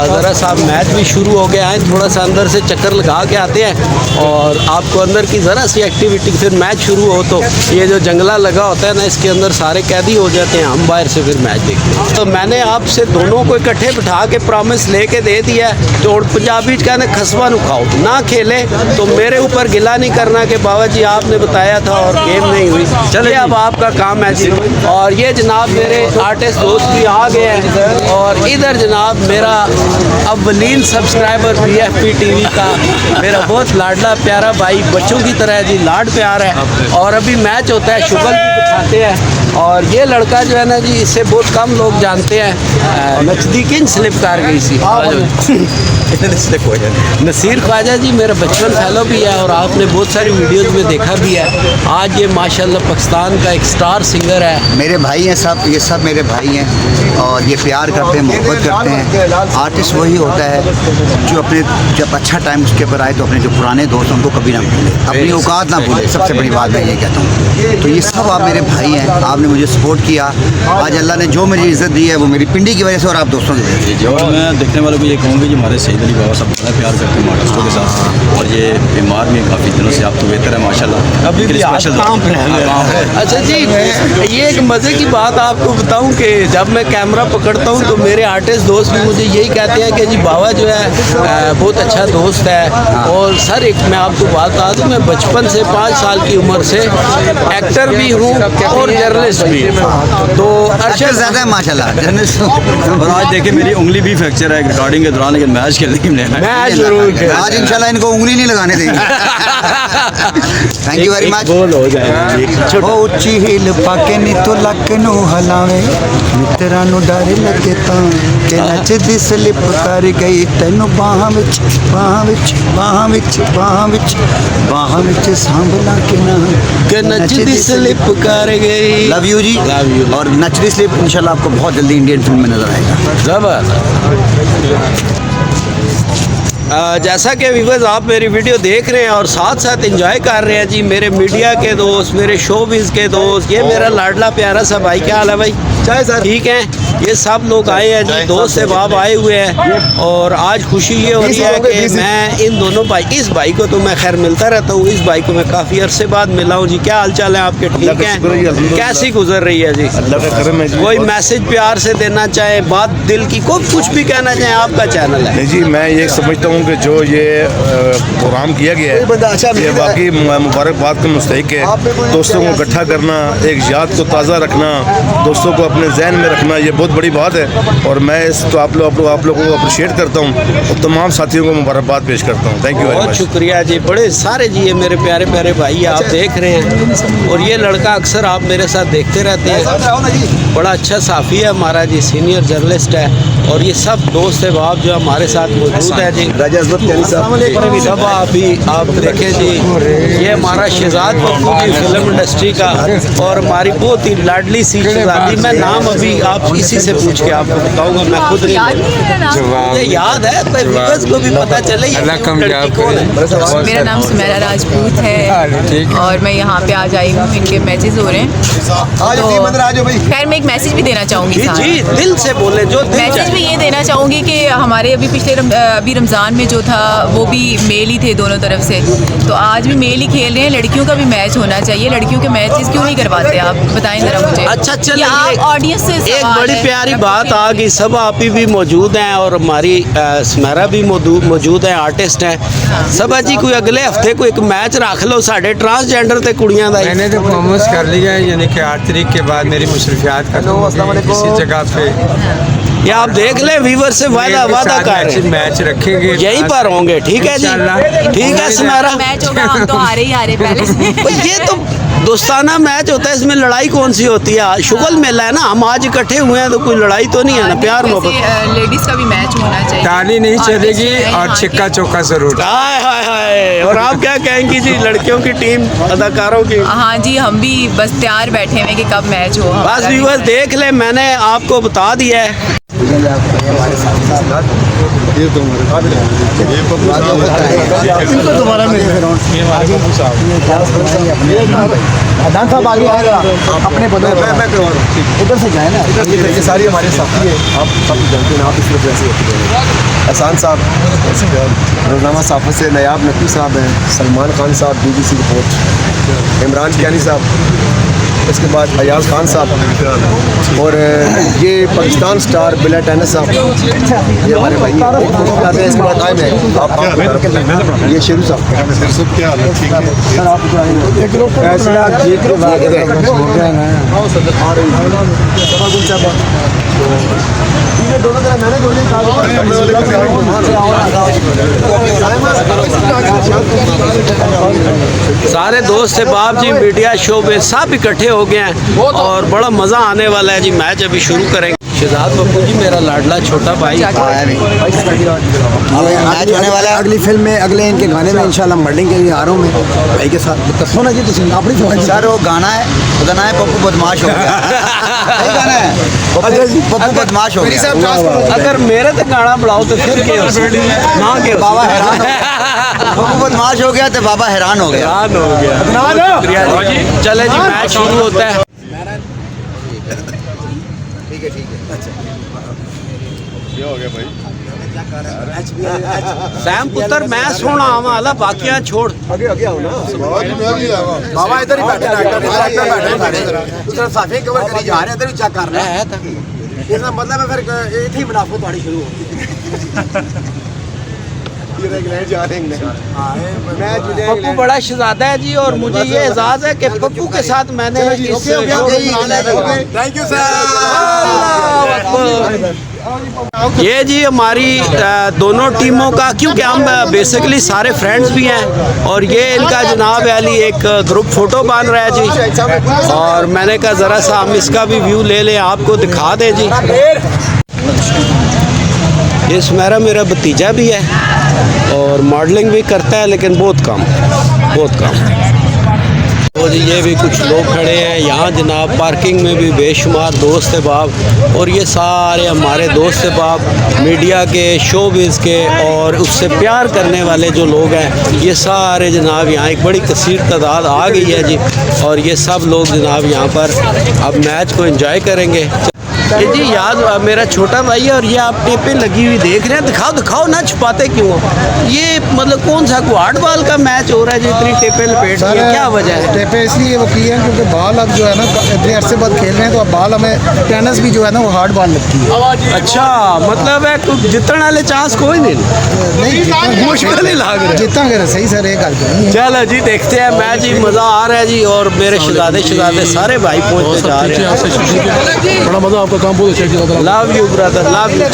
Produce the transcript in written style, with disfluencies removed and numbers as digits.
ज़रा साहब मैच भी शुरू हो गया है, थोड़ा सा अंदर से चक्कर लगा के आते हैं और आपको अंदर की ज़रा सी एक्टिविटी, फिर मैच शुरू हो तो ये जो जंगला लगा होता है ना, इसके अंदर सारे कैदी हो जाते हैं, हम बाहर से फिर मैच देखते हैं। तो मैंने आपसे दोनों को इकट्ठे बिठा के प्रॉमिस लेके दे दिया है, तो पंजाबी कहने खसवा नु खाओ ना खेले तो मेरे ऊपर गिला नहीं करना कि बाबा जी आपने बताया था और गेम नहीं हुई। चलिए अब आपका काम है जी। और ये जनाब मेरे आर्टिस्ट दोस्त भी आ गए हैं और इधर जनाब मेरा अव्वलीन सब्सक्राइबर BFP TV का मेरा बहुत लाडला प्यारा भाई, बच्चों की तरह जी लाड प्यार है। और अभी मैच होता है, शुगल भी बिठाते हैं और ये लड़का जो है ना जी, इससे बहुत कम लोग जानते हैं, नजदीकिन स्लिप कर गई सी नसीर ख्वाजा जी मेरा बचपन फेलो भी है और आपने बहुत सारी वीडियोज़ में देखा भी है। आज ये माशाल्लाह पाकिस्तान का एक स्टार सिंगर है। मेरे भाई हैं सब, ये सब मेरे भाई हैं और ये प्यार करते हैं, मोहब्बत करते हैं। आर्टिस्ट वही होता है जो अपने जब अच्छा टाइम उसके ऊपर आए तो अपने जो पुराने दोस्त उनको कभी ना भूले, अपनी औकात ना भूले। सबसे बड़ी बात मैं ये कहता हूँ। तो ये सब आप मेरे भाई हैं, आपने मुझे सपोर्ट किया। आज अल्लाह ने जो मुझे इज़्ज़त दी है वो मेरी पिंडी की वजह से और आप दोस्तों की वजह से। और मैं देखने वालों को ये कहूँगी कि हमारे सईद अली बाबा सब बड़ा प्यार करते हैं आर्टिस्टों के साथ और ये बीमार भी काफ़ी दिनों से, आप तो बेहतर है माशाल्लाह। अभी भी अच्छा जी, ये एक मज़े की बात आपको बताऊं कि जब मैं कैमरा पकड़ता हूं तो मेरे आर्टिस्ट दोस्त भी मुझे यही कहते हैं कि जी बाबा जो है बहुत अच्छा दोस्त है। और सर एक मैं आपको बात बता दूं, मैं बचपन से 5 साल की उम्र से एक्टर भी हूँ और जर्नलिस्ट भी। तो अच्छा ज़्यादा है माशाल्लाह जर्नलिस्ट। और आज देखिए मेरी उंगली भी फ्रैक्चर है रिकॉर्डिंग के दौरान, लेकिन मैच खेलने के लिए मैं जरूर आज इंशाल्लाह इनको उंगली नहीं लगाने देंगे। Thank you very much. हो जाएगा ओ उच्ची हील पाके नी तो लक नू हलावे, मित्रा नू डर लगे तां कि नचदी स्लिप कर गई तैनू बाहां विच बाहां विच बाहां विच बाहां विच बाहां विच सांभला के ना कि नचदी स्लिप कर गई। लव यू जी। Love you. और नचदी स्लिप इंशाल्लाह आपको बहुत जल्दी इंडियन फिल्म में नजर आएगा। जैसा कि व्यूअर्स आप मेरी वीडियो देख रहे हैं और साथ साथ एंजॉय कर रहे हैं जी, मेरे मीडिया के दोस्त, मेरे शोबिज़ के दोस्त, ये मेरा लाडला प्यारा सा भाई, क्या हाल है भाई? सर ठीक है। ये सब लोग आए हैं जी, दोस्त से बाप आए हुए हैं और आज खुशी ये हो रही है कि मैं इन दोनों भाई, इस भाई को तो मैं खैर मिलता रहता हूँ, इस भाई को मैं काफ़ी अरसे बाद मिला हूँ जी। क्या हाल चाल है आपके? ठीक हैं? कैसी गुजर रही है जी? कोई मैसेज प्यार से देना चाहे, बात दिल की, कोई कुछ भी कहना चाहे, आपका चैनल है। नहीं जी, मैं ये समझता हूँ कि जो ये प्रोग्राम किया गया है ये बाकी मुबारकबाद का मुस्तहिक है। दोस्तों को इकट्ठा करना, एक याद को ताज़ा रखना, दोस्तों को अपने जहन में रखना, ये बहुत बड़ी बात है और मैं इस तो आप लोगों को अप्रिशिएट करता हूँ और तमाम साथियों को मुबारकबाद पेश करता हूँ। Thank you very much. बहुत शुक्रिया जी, बड़े सारे जी, ये मेरे प्यारे प्यारे भाई आप देख रहे हैं और ये लड़का अक्सर आप मेरे साथ देखते रहते हैं, बड़ा अच्छा साफ़ी है हमारा जी, सीनियर जर्नलिस्ट है और ये सब दोस्त है बाप जो हमारे साथ मौजूद है जी। सब अभी आप देखें जी, ये हमारा शहजाद पप्पू की फिल्म इंडस्ट्री का और हमारी बहुत ही लाडली सी शहजादी, मैं नाम अभी आप इसी से पूछ के आपको बताऊंगा, मैं खुद नहीं, मुझे याद है तो को भी पता चले ये लड़की कौन है। मेरा नाम सुमेरा राजपूत है और मैं यहाँ पे आज आई हूँ, इनके मैचेस हो रहे हैं तो खैर मैं एक मैसेज भी देना चाहूँगी। जी दिल से बोले, जो मैसेज भी ये देना चाहूँगी कि हमारे अभी पिछले अभी रमज़ान में जो था वो भी मेल ही थे दोनों तरफ से, तो आज भी मेल ही खेल रहे हैं। लड़कियों का भी मैच होना चाहिए, लड़कियों के मैचेस क्यों नहीं करवाते आप बताएं जरा मुझे। अच्छा चलिए, आप ऑडियंस से एक बड़ी प्यारी बात आ गई, सब आप ही भी मौजूद हैं और हमारी सुमेरा भी मौजूद है, आर्टिस्ट हैं सब जी। कोई अगले हफ्ते को एक मैच रख लो साढ़े ट्रांसजेंडर ते कुड़ियां दा। मैंने तो प्रॉमिस कर लिया है, यानी कि 8 तारीख के बाद मेरी मुसरफियात खत्म किसी जगह पे। ये आप देख ले, व्यूअर से वादा कर रहे हैं, मैच रखेंगे यहीं पर होंगे। ठीक है जी, ठीक है सुमेरा। मैच होगा, हम तो हारे ही हारे पहले से। ये तो दोस्ताना मैच होता है, इसमें लड़ाई कौन सी होती है? शुगल मेला है ना, हम आज इकट्ठे हुए हैं तो कोई लड़ाई तो नहीं है ना, प्यार मोहब्बत। लेडीज का भी मैच होना चाहिए, ताली नहीं चलेगी और छिक्का चौका जरूर। हाय हाय हाय। और आप क्या कहेंगी जी, लड़कियों की टीम, अदाकारों की? हाँ जी, हम भी बस तैयार बैठे हुए कि कब मैच हो। बस व्यूअर्स देख ले, मैंने आपको बता दिया है अदान साहब आगे अपने पदों उधर से जाए ना। ये सारी हमारे साथी हैं, आप सब जानते हैं, आप इस तरफ ऐसे होते हैं। एहसान साहब, रोज़नामा साफा से नयाब नकवी साहब हैं, सलमान खान साहब BBC रिपोर्ट, इमरान कियानी साहब, इसके बाद अयाज खान साहब, और ये पाकिस्तान स्टार बिला टेनिस साहब, ये हमारे भाई हैं। इसके बाद आए हैं आप, ये शेरू साहब। सर आप फैसला जीत के बाद सारे दोस्त बाप जी मीडिया शो में सब इकट्ठे हो गए हैं और बड़ा मज़ा आने वाला है जी। मैच अभी शुरू करेंगे। शहजाद पप्पू जी मेरा लाडला छोटा भाई मैच होने वाला है। अगली फिल्म में, अगले इनके गाने में इंशाल्लाह मॉडलिंग के लिए आ रहा हूँ मैं भाई के साथ। कसो ना जी तुम अपनी समझ। सर वो गाना है पप्पू बदमाश हो गया। सही गाना है, पप्पू बदमाश हो गया। अगर मेरे तक गाना बढ़ाओ तो फिर क्या ना के बाबा हैरान पप्पू बदमाश हो गया तो बाबा हैरान हो गया। शुक्रिया जी। चले जी मैच शुरू होता है। ठीक है सैम पुत्र मैं सोना आवा बाकियां छोड़। बाबा इधर ही बैठे, साफे कवर करी जा रहे, इधर भी चेक कर रहे हैं। इसका मतलब है फिर इतनी मुनाफा थोड़ी शुरू होगी। पप्पू बड़ा शहजादा है जी और मुझे ये एजाज है कि पप्पू के साथ मैंने थैंक यू सर। ये जी हमारी दोनों टीमों का, क्योंकि हम बेसिकली सारे फ्रेंड्स भी हैं और ये इनका जनाब अली एक ग्रुप फ़ोटो बन रहा है जी। और मैंने कहा ज़रा सा हम इसका भी व्यू ले लें, आपको दिखा दें जी। ये सुमेरा मेरा भतीजा भी है और मॉडलिंग भी करता है, लेकिन बहुत कम। और ये भी कुछ लोग खड़े हैं यहाँ जनाब। पार्किंग में भी बेशुमार दोस्त बाब और ये सारे हमारे दोस्त बाब मीडिया के, शोबिज़ के और उससे प्यार करने वाले जो लोग हैं, ये सारे जनाब यहाँ एक बड़ी कसीर तादाद आ गई है जी। और ये सब लोग जनाब यहाँ पर अब मैच को एंजॉय करेंगे। ये जी याद मेरा छोटा भाई है और ये आप टेपें लगी हुई देख रहे हैं। दिखाओ ना, छुपाते क्यों हो? ये मतलब कौन सा हार्ड बॉल का मैच हो रहा है जो इतनी टेपें लपेट रही है, क्या वजह है? टेपें इसलिए वो की है क्योंकि बॉल अब जो है ना इतने अरसे बाद खेल रहे हैं, तो अब बॉल हमें टेनिस भी जो है ना वो हार्ड बॉल लगती है। अच्छा, मतलब है कुछ जितने वाले चांस कोई नहीं मुश्किल ही लाग रहा है। जितना कर सही सर एक गल नहीं है। चलो जी देखते हैं मैच ही, मज़ा आ रहा है जी। और मेरे शहजादे सारे भाई पहुँचते जा रहे हैं। बड़ा मजा, आपका काम बहुत अच्छा किया। Love you brother, love you.